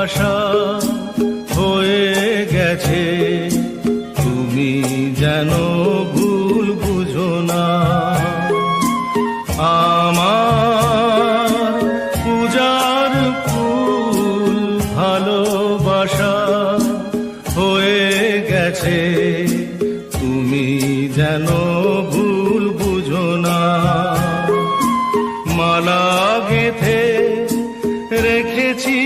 ভালোবাসা হয়ে গেছে, তুমি যেন ভুল বুঝো না। আমার পূজার ফুল ভালোবাসা হয়ে গেছে, তুমি যেন ভুল বুঝো না। মালা গেঁথে রেখেছি